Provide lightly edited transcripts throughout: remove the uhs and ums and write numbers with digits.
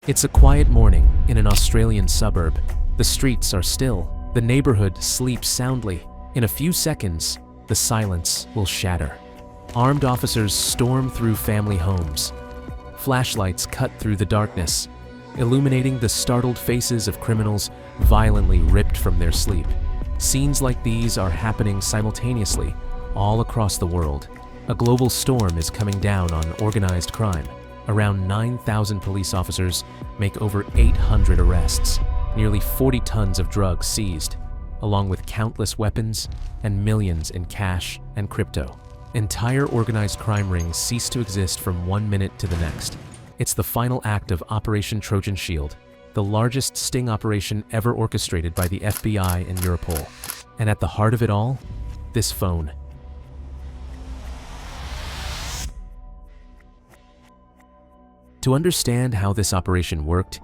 It's a quiet morning in an Australian suburb. The streets are still. The neighborhood sleeps soundly. In a few seconds, the silence will shatter. Armed officers storm through family homes. Flashlights cut through the darkness, illuminating the startled faces of criminals violently ripped from their sleep. Scenes like these are happening simultaneously all across the world. A global storm is coming down on organized crime. Around 9,000 police officers make over 800 arrests, nearly 40 tons of drugs seized, along with countless weapons and millions in cash and crypto. Entire organized crime rings cease to exist from 1 minute to the next. It's the final act of Operation Trojan Shield, the largest sting operation ever orchestrated by the FBI and Europol. And at the heart of it all, this phone. To understand how this operation worked,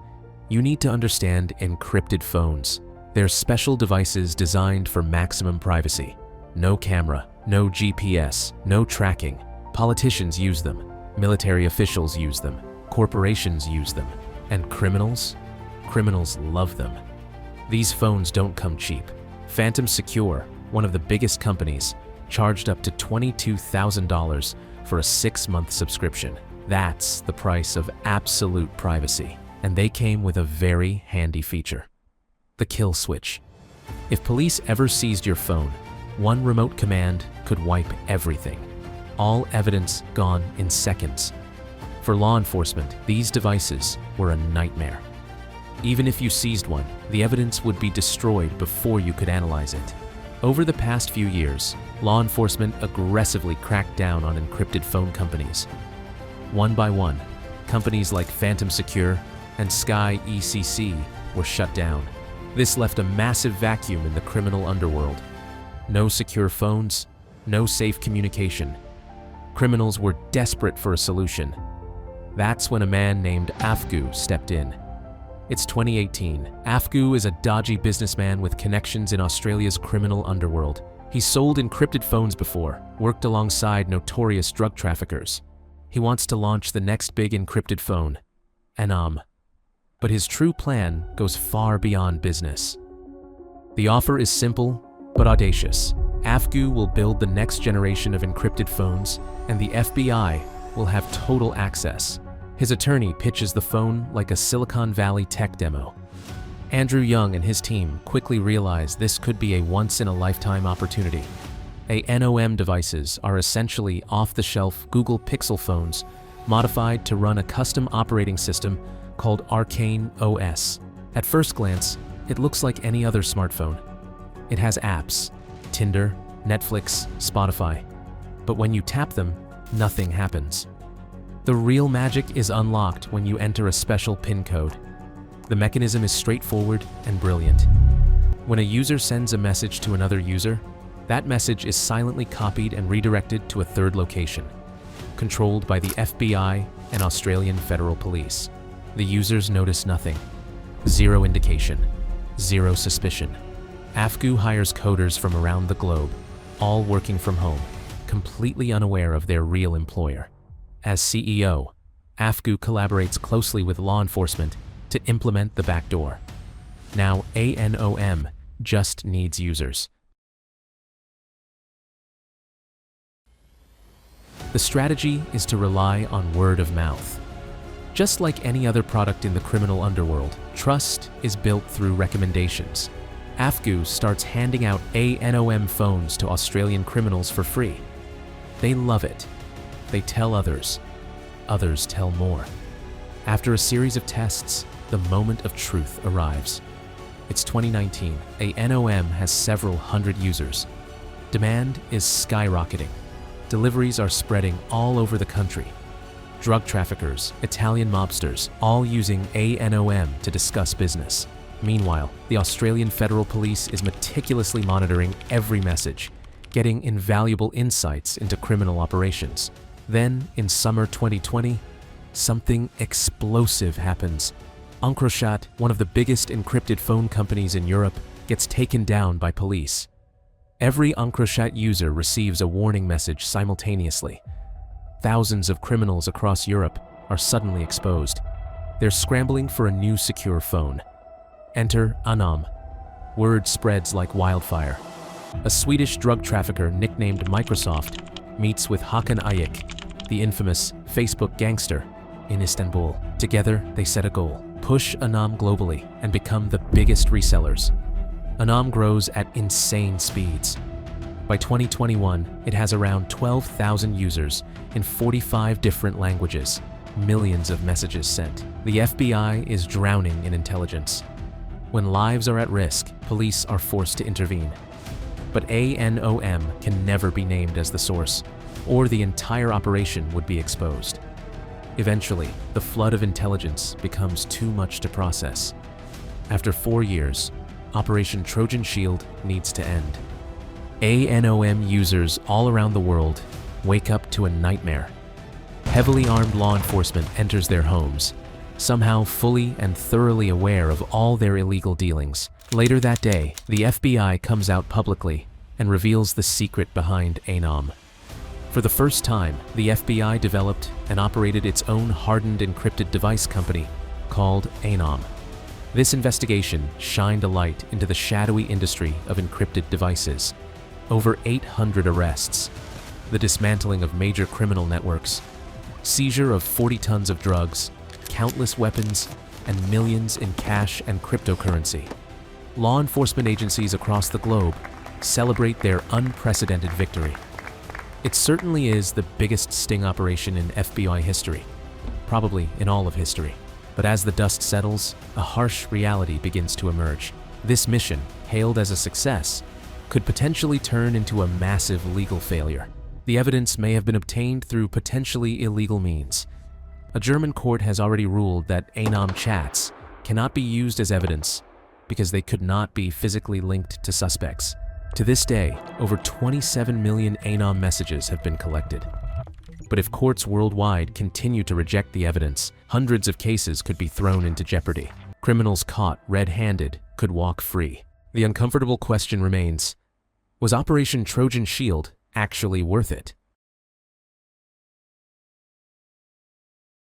you need to understand encrypted phones. They're special devices designed for maximum privacy. No camera, no GPS, no tracking. Politicians use them, military officials use them, corporations use them, and criminals love them. These phones don't come cheap. Phantom Secure, one of the biggest companies, charged up to $22,000 for a 6-month subscription. That's the price of absolute privacy. And they came with a very handy feature: the kill switch. If police ever seized your phone, one remote command could wipe everything. All evidence gone in seconds. For law enforcement, these devices were a nightmare. Even if you seized one, the evidence would be destroyed before you could analyze it. Over the past few years, law enforcement aggressively cracked down on encrypted phone companies. One by one, companies like Phantom Secure and Sky ECC were shut down. This left a massive vacuum in the criminal underworld. No secure phones, no safe communication. Criminals were desperate for a solution. That's when a man named Afgu stepped in. It's 2018. Afgu is a dodgy businessman with connections in Australia's criminal underworld. He sold encrypted phones before, worked alongside notorious drug traffickers. He wants to launch the next big encrypted phone, ANOM. But his true plan goes far beyond business. The offer is simple but audacious. Afgu will build the next generation of encrypted phones, and the FBI will have total access. His attorney pitches the phone like a Silicon Valley tech demo. Andrew Young and his team quickly realize this could be a once-in-a-lifetime opportunity. ANOM devices are essentially off-the-shelf Google Pixel phones modified to run a custom operating system called Arcane OS. At first glance, it looks like any other smartphone. It has apps, Tinder, Netflix, Spotify. But when you tap them, nothing happens. The real magic is unlocked when you enter a special PIN code. The mechanism is straightforward and brilliant. When a user sends a message to another user, that message is silently copied and redirected to a third location, controlled by the FBI and Australian Federal Police. The users notice nothing. Zero indication. Zero suspicion. Afgu hires coders from around the globe, all working from home, completely unaware of their real employer. As CEO, Afgu collaborates closely with law enforcement to implement the backdoor. Now ANOM just needs users. The strategy is to rely on word of mouth. Just like any other product in the criminal underworld, trust is built through recommendations. Afgu starts handing out ANOM phones to Australian criminals for free. They love it. They tell others. Others tell more. After a series of tests, the moment of truth arrives. It's 2019. ANOM has several hundred users. Demand is skyrocketing. Deliveries are spreading all over the country. Drug traffickers, Italian mobsters, all using ANOM to discuss business. Meanwhile, the Australian Federal Police is meticulously monitoring every message, getting invaluable insights into criminal operations. Then, in summer 2020, something explosive happens. Encrypted, one of the biggest encrypted phone companies in Europe, gets taken down by police. Every encrypted user receives a warning message simultaneously. Thousands of criminals across Europe are suddenly exposed. They're scrambling for a new secure phone. Enter ANOM. Word spreads like wildfire. A Swedish drug trafficker nicknamed Microsoft meets with Hakan Ayik, the infamous Facebook gangster, in Istanbul. Together, they set a goal: push ANOM globally and become the biggest resellers. ANOM grows at insane speeds. By 2021, it has around 12,000 users in 45 different languages, millions of messages sent. The FBI is drowning in intelligence. When lives are at risk, police are forced to intervene. But ANOM can never be named as the source, or the entire operation would be exposed. Eventually, the flood of intelligence becomes too much to process. After 4 years, Operation Trojan Shield needs to end. ANOM users all around the world wake up to a nightmare. Heavily armed law enforcement enters their homes, somehow fully and thoroughly aware of all their illegal dealings. Later that day, the FBI comes out publicly and reveals the secret behind ANOM. For the first time, the FBI developed and operated its own hardened encrypted device company called ANOM. This investigation shined a light into the shadowy industry of encrypted devices. Over 800 arrests, the dismantling of major criminal networks, seizure of 40 tons of drugs, countless weapons, and millions in cash and cryptocurrency. Law enforcement agencies across the globe celebrate their unprecedented victory. It certainly is the biggest sting operation in FBI history, probably in all of history. But as the dust settles, a harsh reality begins to emerge. This mission, hailed as a success, could potentially turn into a massive legal failure. The evidence may have been obtained through potentially illegal means. A German court has already ruled that ANOM chats cannot be used as evidence because they could not be physically linked to suspects. To this day, over 27 million ANOM messages have been collected. But if courts worldwide continue to reject the evidence, hundreds of cases could be thrown into jeopardy. Criminals caught red-handed could walk free. The uncomfortable question remains: was Operation Trojan Shield actually worth it?